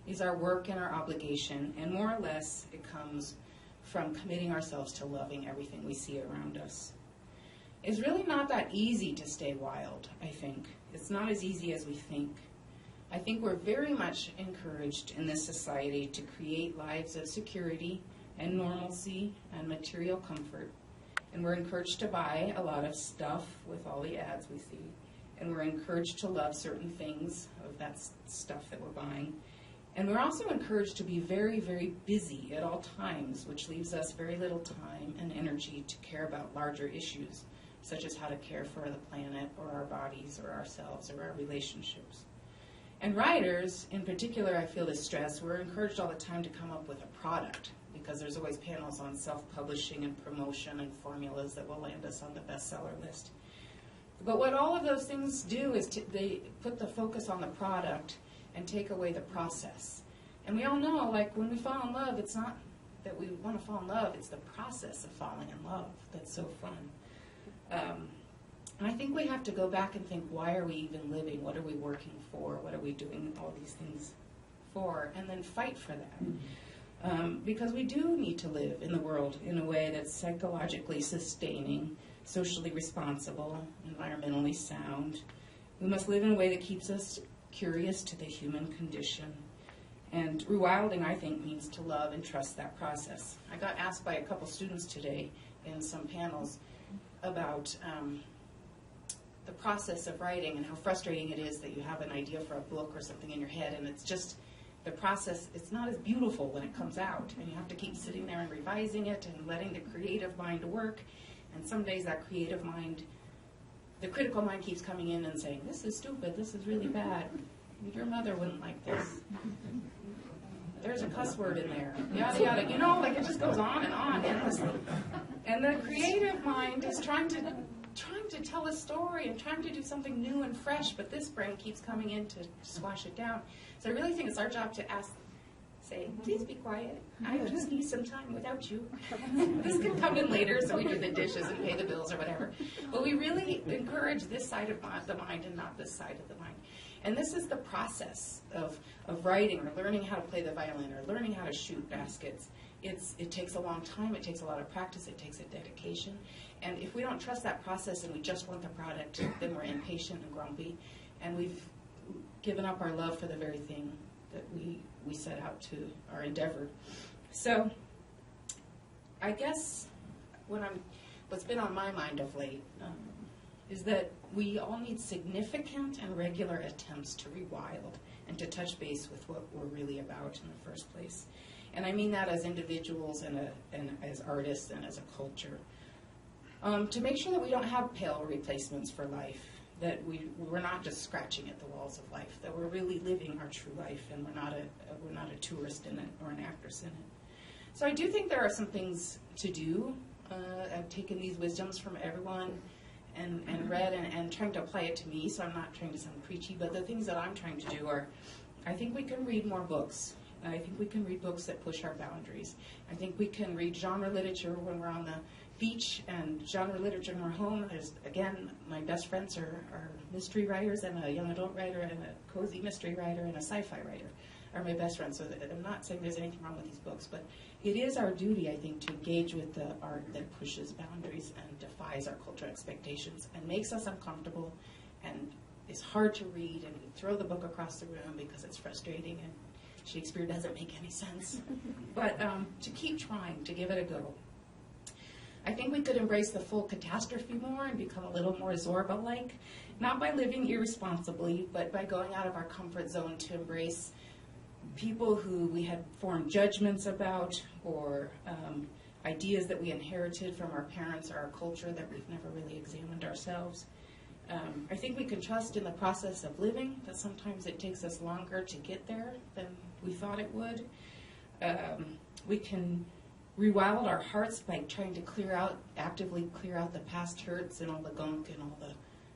is our work and our obligation, and more or less it comes from committing ourselves to loving everything we see around us. It's really not that easy to stay wild, I think. It's not as easy as we think. I think we're very much encouraged in this society to create lives of security and normalcy and material comfort. And we're encouraged to buy a lot of stuff with all the ads we see. And we're encouraged to love certain things of that stuff that we're buying. And we're also encouraged to be very, very busy at all times, which leaves us very little time and energy to care about larger issues, such as how to care for the planet or our bodies or ourselves or our relationships. And writers, in particular, I feel this stress, we're encouraged all the time to come up with a product, because there's always panels on self-publishing and promotion and formulas that will land us on the bestseller list. But what all of those things do is they put the focus on the product and take away the process. And we all know, like, when we fall in love, it's not that we want to fall in love, it's the process of falling in love that's so fun. And I think we have to go back and think, why are we even living? What are we working for? What are we doing all these things for? And then fight for that. Because we do need to live in the world in a way that's psychologically sustaining, socially responsible, environmentally sound. We must live in a way that keeps us curious to the human condition. And rewilding, I think, means to love and trust that process. I got asked by a couple students today in some panels about the process of writing and how frustrating it is that you have an idea for a book or something in your head, and it's just the process, it's not as beautiful when it comes out, and you have to keep sitting there and revising it and letting the creative mind work. And some days that creative mind, the critical mind, keeps coming in and saying, this is stupid, this is really bad, your mother wouldn't like this, there's a cuss word in there, yada yada, you know, like it just goes on and endlessly. And the creative mind is trying to tell a story and trying to do something new and fresh, but this brain keeps coming in to squash it down. So I really think it's our job to say, please be quiet. I just need some time without you. This can come in later, so we do the dishes and pay the bills or whatever. But we really encourage this side of the mind and not this side of the mind. And this is the process of writing or learning how to play the violin or learning how to shoot baskets. It takes a long time, it takes a lot of practice, it takes a dedication. And if we don't trust that process and we just want the product, then we're impatient and grumpy. And we've given up our love for the very thing that we set out to, our endeavor. So I guess what's been on my mind of late is that we all need significant and regular attempts to rewild and to touch base with what we're really about in the first place. And I mean that as individuals and as artists and as a culture. To make sure that we don't have pale replacements for life, that we're not just scratching at the walls of life, that we're really living our true life, and we're not a tourist in it or an actress in it. So I do think there are some things to do. I've taken these wisdoms from everyone and read and trying to apply it to me, so I'm not trying to sound preachy, but the things that I'm trying to do are, I think we can read more books. I think we can read books that push our boundaries. I think we can read genre literature when we're on the beach, and genre literature in our home. There's, again, my best friends are mystery writers, and a young adult writer, and a cozy mystery writer, and a sci-fi writer are my best friends. So I'm not saying there's anything wrong with these books, but it is our duty, I think, to engage with the art that pushes boundaries and defies our cultural expectations and makes us uncomfortable and is hard to read, and we throw the book across the room because it's frustrating and Shakespeare doesn't make any sense. But to keep trying, to give it a go. I think we could embrace the full catastrophe more and become a little more Zorba-like, not by living irresponsibly, but by going out of our comfort zone to embrace people who we had formed judgments about, or ideas that we inherited from our parents or our culture that we've never really examined ourselves. I think we can trust in the process of living, that sometimes it takes us longer to get there than we thought it would. We can rewild our hearts by trying to actively clear out the past hurts and all the gunk and all the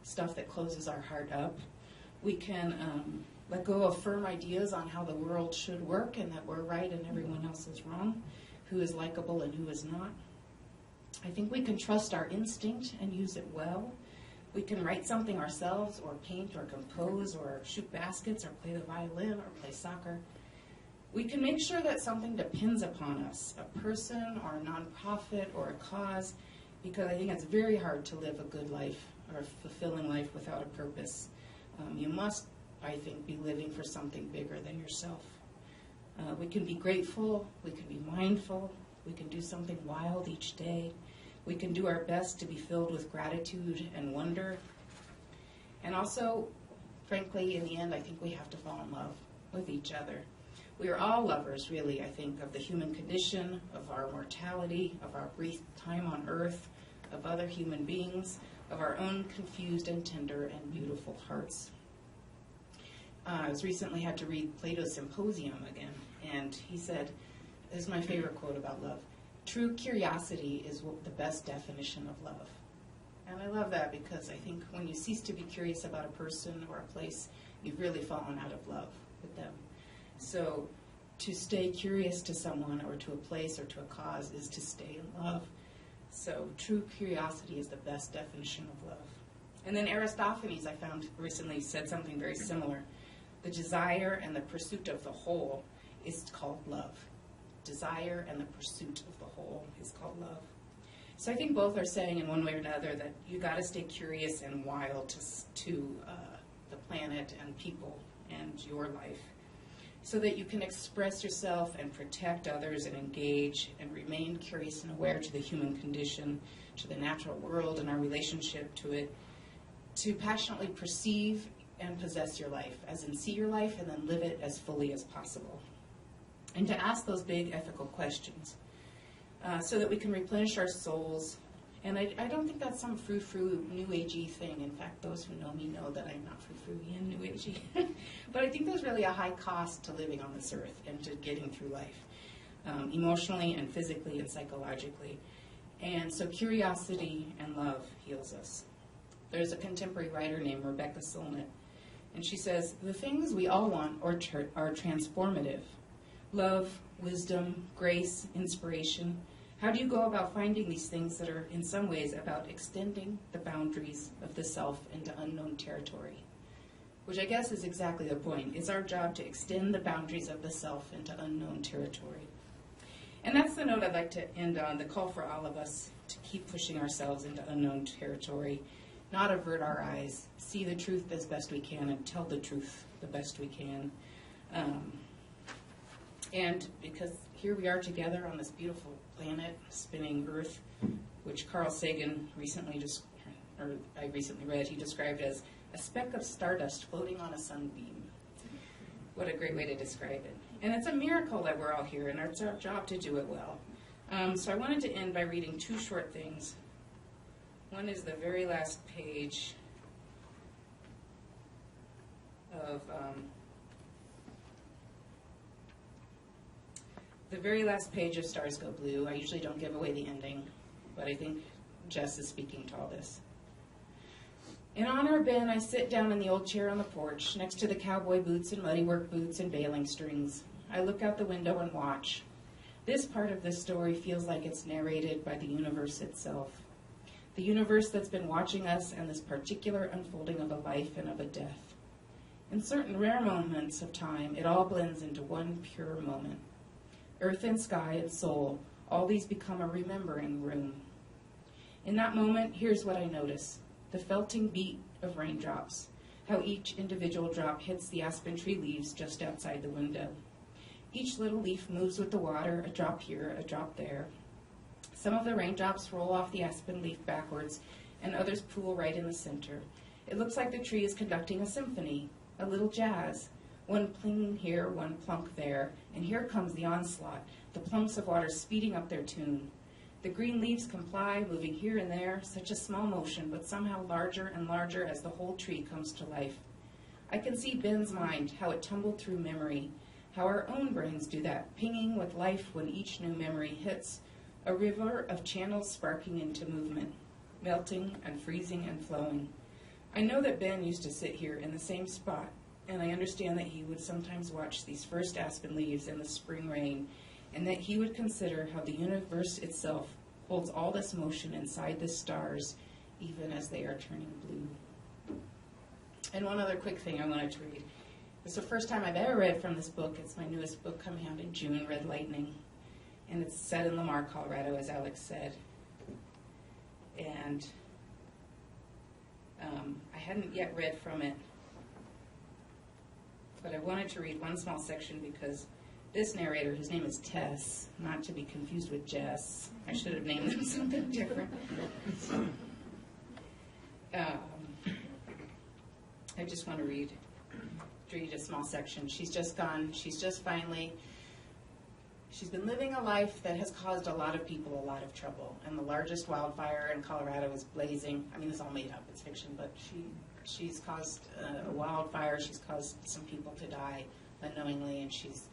stuff that closes our heart up. We can let go of firm ideas on how the world should work and that we're right and everyone else is wrong, who is likable and who is not. I think we can trust our instinct and use it well. We can write something ourselves, or paint, or compose, or shoot baskets, or play the violin, or play soccer. We can make sure that something depends upon us, a person, or a nonprofit, or a cause, because I think it's very hard to live a good life, or a fulfilling life without a purpose. You must, I think, be living for something bigger than yourself. We can be grateful, we can be mindful, we can do something wild each day. We can do our best to be filled with gratitude and wonder. And also, frankly, in the end, I think we have to fall in love with each other. We are all lovers, really, I think, of the human condition, of our mortality, of our brief time on earth, of other human beings, of our own confused and tender and beautiful hearts. I was recently had to read Plato's Symposium again, and he said, this is my favorite quote about love, "True curiosity is the best definition of love." And I love that because I think when you cease to be curious about a person or a place, you've really fallen out of love with them. So to stay curious to someone or to a place or to a cause is to stay in love. So true curiosity is the best definition of love. And then Aristophanes, I found recently, said something very similar. The desire and the pursuit of the whole is called love. Desire and the pursuit of the whole is called love. So I think both are saying in one way or another that you got to stay curious and wild to the planet and people and your life, so that you can express yourself and protect others and engage and remain curious and aware to the human condition, to the natural world and our relationship to it, to passionately perceive and possess your life, as in see your life and then live it as fully as possible. And to ask those big ethical questions so that we can replenish our souls. And I don't think that's some frou-frou, new agey thing. In fact, those who know me know that I'm not frou-frou and new agey. But I think there's really a high cost to living on this earth and to getting through life, emotionally and physically and psychologically. And so curiosity and love heals us. There's a contemporary writer named Rebecca Solnit, and she says, the things we all want are transformative. Love, wisdom, grace, inspiration. How do you go about finding these things that are in some ways about extending the boundaries of the self into unknown territory? Which I guess is exactly the point. It's our job to extend the boundaries of the self into unknown territory. And that's the note I'd like to end on, the call for all of us to keep pushing ourselves into unknown territory, not avert our eyes, see the truth as best we can, and tell the truth the best we can. And because here we are together on this beautiful planet, spinning Earth, which Carl Sagan recently I recently read, he described as a speck of stardust floating on a sunbeam. What a great way to describe it. And it's a miracle that we're all here, and it's our job to do it well. So I wanted to end by reading two short things. One is the very last page of Stars Go Blue. I usually don't give away the ending, but I think Jess is speaking to all this. In honor of Ben, I sit down in the old chair on the porch, next to the cowboy boots and muddy work boots and bailing strings. I look out the window and watch. This part of this story feels like it's narrated by the universe itself. The universe that's been watching us and this particular unfolding of a life and of a death. In certain rare moments of time, it all blends into one pure moment. Earth and sky and soul, all these become a remembering room. In that moment, here's what I notice. The felting beat of raindrops, how each individual drop hits the aspen tree leaves just outside the window. Each little leaf moves with the water, a drop here, a drop there. Some of the raindrops roll off the aspen leaf backwards, and others pool right in the center. It looks like the tree is conducting a symphony, a little jazz. One pling here, one plunk there, and here comes the onslaught, the plunks of water speeding up their tune. The green leaves comply, moving here and there, such a small motion, but somehow larger and larger as the whole tree comes to life. I can see Ben's mind, how it tumbled through memory, how our own brains do that, pinging with life when each new memory hits, a river of channels sparking into movement, melting and freezing and flowing. I know that Ben used to sit here in the same spot, and I understand that he would sometimes watch these first aspen leaves in the spring rain, and that he would consider how the universe itself holds all this motion inside the stars, even as they are turning blue. And one other quick thing I wanted to read. It's the first time I've ever read from this book. It's my newest book coming out in June, Red Lightning. And it's set in Lamar, Colorado, as Alex said. And I hadn't yet read from it, but I wanted to read one small section because this narrator, whose name is Tess, not to be confused with Jess. I should have named them something different. I just want to read a small section. She's just gone. She's been living a life that has caused a lot of people a lot of trouble. And the largest wildfire in Colorado is blazing. I mean, it's all made up. It's fiction. But she's caused a wildfire. She's caused some people to die unknowingly, and she's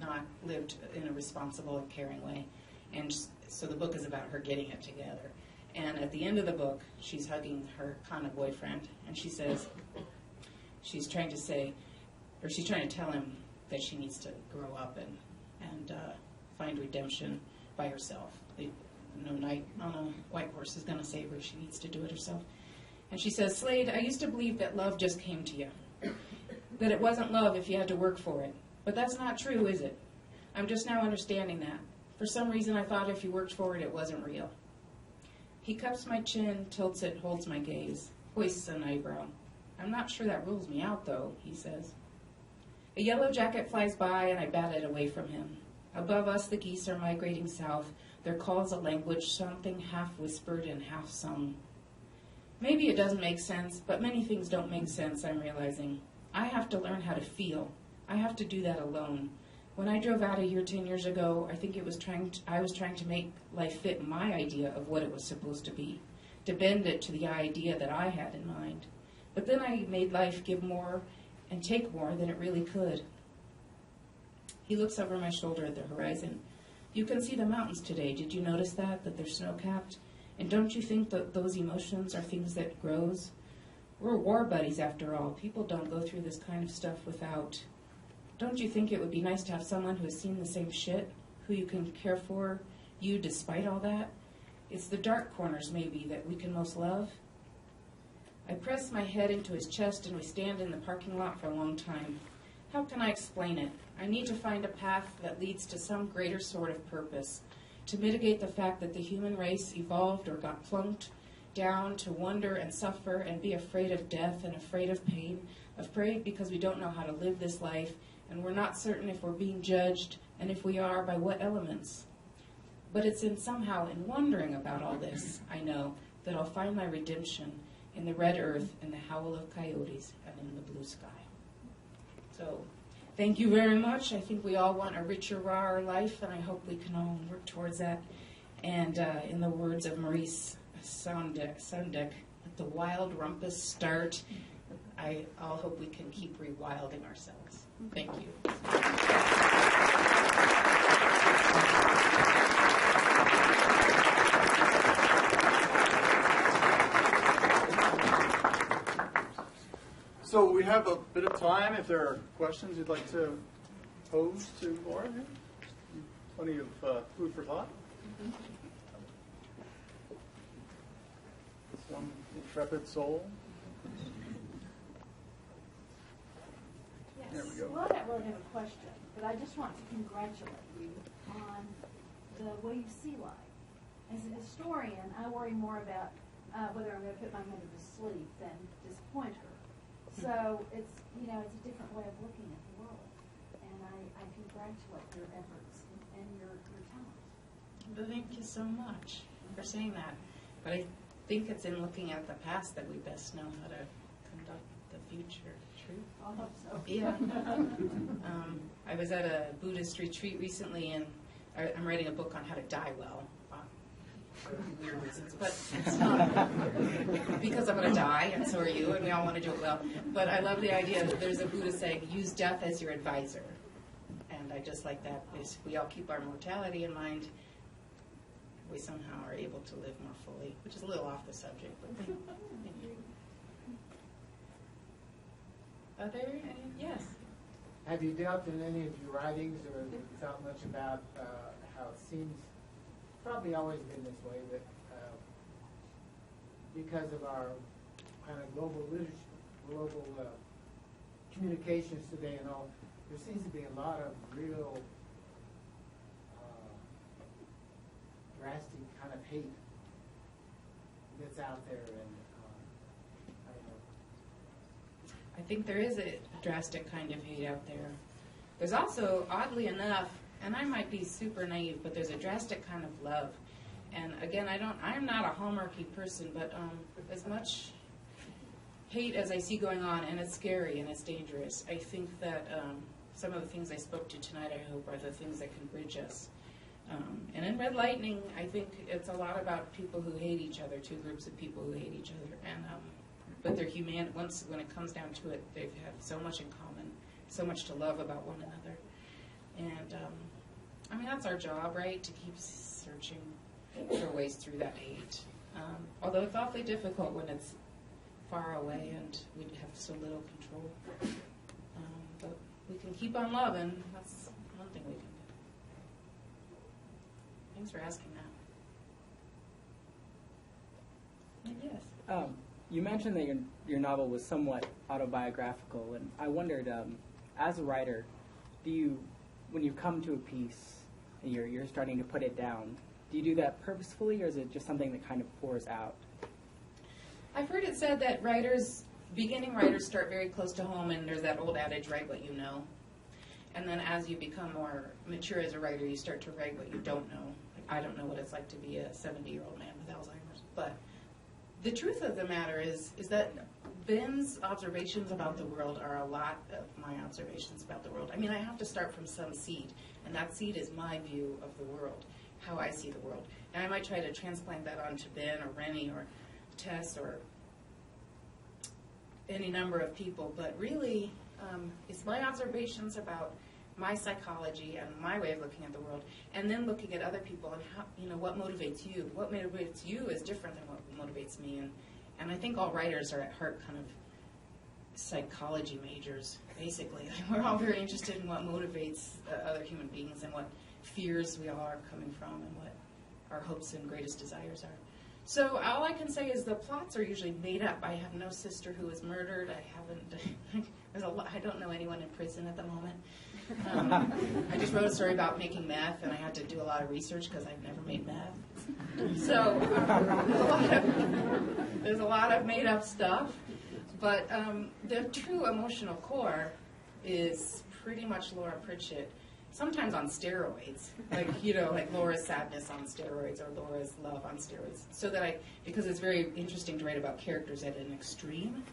not lived in a responsible and caring way. And so the book is about her getting it together. And at the end of the book, she's hugging her kind of boyfriend, and she says, she's trying to tell him that she needs to grow up and find redemption by herself. No knight on a white horse is going to save her. She needs to do it herself. And she says, Slade, I used to believe that love just came to you, that it wasn't love if you had to work for it. But that's not true, is it? I'm just now understanding that. For some reason, I thought if you worked for it, it wasn't real. He cups my chin, tilts it, holds my gaze, hoists an eyebrow. I'm not sure that rules me out, though, he says. A yellow jacket flies by, and I bat it away from him. Above us, the geese are migrating south. Their call's a language, something half-whispered and half-sung. Maybe it doesn't make sense, but many things don't make sense, I'm realizing. I have to learn how to feel. I have to do that alone. When I drove out of here 10 years ago, I think I was trying to make life fit my idea of what it was supposed to be, to bend it to the idea that I had in mind. But then I made life give more and take more than it really could. He looks over my shoulder at the horizon. You can see the mountains today. Did you notice that they're snow-capped? And don't you think that those emotions are things that grows? We're war buddies, after all. People don't go through this kind of stuff without. Don't you think it would be nice to have someone who has seen the same shit, who you can care for you despite all that? It's the dark corners, maybe, that we can most love. I press my head into his chest, and we stand in the parking lot for a long time. How can I explain it? I need to find a path that leads to some greater sort of purpose, to mitigate the fact that the human race evolved or got plunked down to wonder and suffer and be afraid of death and afraid of pain, afraid because we don't know how to live this life, and we're not certain if we're being judged, and if we are, by what elements. But it's somehow in wondering about all this, I know, that I'll find my redemption in the red earth and the howl of coyotes and in the blue sky. So, thank you very much. I think we all want a richer, rawer life, and I hope we can all work towards that. And in the words of Maurice Sondeck, let the wild rumpus start. I'll hope we can keep rewilding ourselves. Thank you. So we have a bit of time if there are questions you'd like to pose to Laura. Plenty of food for thought. This one intrepid soul. Yes. There we go. Well, I don't really have a question, but I just want to congratulate you on the way you see life. As a historian, I worry more about whether I'm going to put my mother to sleep than disappoint her. So it's, it's a different way of looking at the world. And I congratulate your efforts and your talent. Well, thank you so much for saying that. But I think it's in looking at the past that we best know how to conduct the future. True? I hope so. Yeah. I was at a Buddhist retreat recently, and I'm writing a book on how to die well. For weird reasons, but it's because I'm going to die, and so are you, and we all want to do it well. But I love the idea that there's a Buddha saying, use death as your advisor. And I just like that. If we all keep our mortality in mind, we somehow are able to live more fully, which is a little off the subject. But thank you. Are there any? Yes. Have you dealt in any of your writings or thought much about how it seems, probably always been this way, that because of our kind of global communications today and all, there seems to be a lot of real drastic kind of hate that's out there, and I don't know. I think there is a drastic kind of hate out there. There's also, oddly enough, and I might be super naive, but there's a drastic kind of love. And again, I'm not a hallmarky person, but as much hate as I see going on, and it's scary and it's dangerous, I think that some of the things I spoke to tonight, I hope, are the things that can bridge us. And in Red Lightning, I think it's a lot about people who hate each other, two groups of people who hate each other. And but they're human. When it comes down to it, they have so much in common, so much to love about one another. And I mean, that's our job, right? To keep searching for ways through that hate. Although it's awfully difficult when it's far away and we have so little control. But we can keep on loving. That's one thing we can do. Thanks for asking that. And yes. You mentioned that your novel was somewhat autobiographical, and I wondered, as a writer, when you come to a piece and you're starting to put it down, do you do that purposefully, or is it just something that kind of pours out? I've heard it said that beginning writers start very close to home, and there's that old adage, write what you know. And then as you become more mature as a writer, you start to write what you don't know. Like, I don't know what it's like to be a 70-year-old man with Alzheimer's. But the truth of the matter is that Ben's observations about the world are a lot of my observations about the world. I mean, I have to start from some seed, and that seed is my view of the world, how I see the world. And I might try to transplant that onto Ben or Rennie or Tess or any number of people, but really it's my observations about my psychology and my way of looking at the world, and then looking at other people and how, what motivates you. What motivates you is different than what motivates me, and I think all writers are at heart kind of psychology majors, basically. We're all very interested in what motivates other human beings and what fears we all are coming from and what our hopes and greatest desires are. So all I can say is the plots are usually made up. I have no sister who was murdered. I don't know anyone in prison at the moment. I just wrote a story about making meth, and I had to do a lot of research because I've never made meth. So there's a lot of made up stuff. But the true emotional core is pretty much Laura Pritchett, sometimes on steroids, like Laura's sadness on steroids or Laura's love on steroids. So that because it's very interesting to write about characters at an extreme,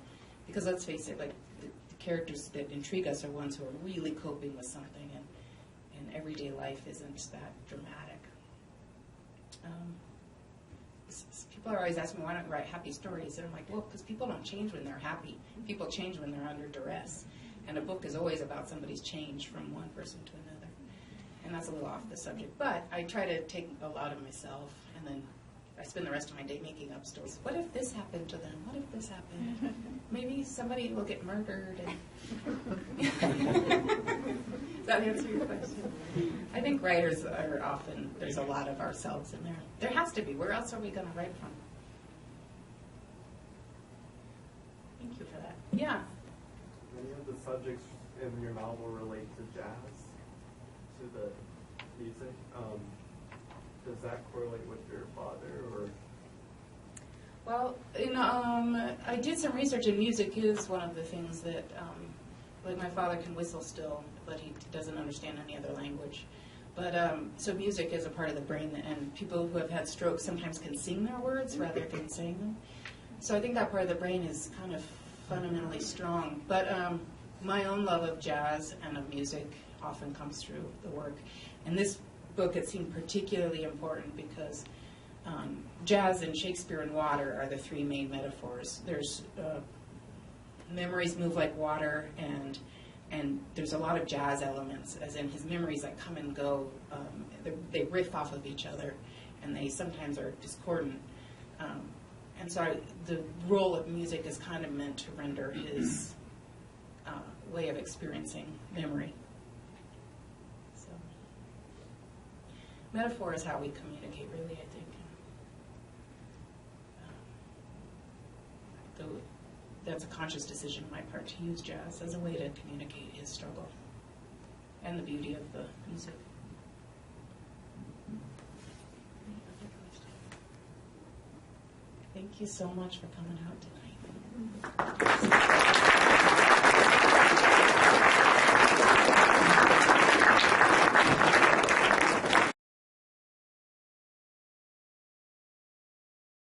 because let's face it, like the characters that intrigue us are ones who are really coping with something, and everyday life isn't that dramatic. People are always asking me, why don't you write happy stories? And I'm like, well, because people don't change when they're happy. People change when they're under duress. And a book is always about somebody's change from one person to another. And that's a little off the subject. But I try to take a lot of myself, and then I spend the rest of my day making up stories. What if this happened to them? What if this happened? maybe somebody will get murdered. Does that answer your question? I think writers are often, there's a lot of ourselves in there. There has to be. Where else are we going to write from? Thank you for that. Yeah. Many of the subjects in your novel relate to jazz, to the music. Does that correlate with your father, or? Well, I did some research, and music is one of the things that, like my father can whistle still, but he doesn't understand any other language. But so music is a part of the brain, and people who have had strokes sometimes can sing their words rather than saying them. So I think that part of the brain is kind of fundamentally strong. But my own love of jazz and of music often comes through the work. And this book, it seemed particularly important because jazz and Shakespeare and water are the three main metaphors. There's memories move like water, and there's a lot of jazz elements, as in his memories that come and go. They riff off of each other, and they sometimes are discordant. And so the role of music is kind of meant to render his way of experiencing memory. So metaphor is how we communicate, really, I think. Though that's a conscious decision on my part to use jazz as a way to communicate his struggle and the beauty of the music. Thank you so much for coming out tonight.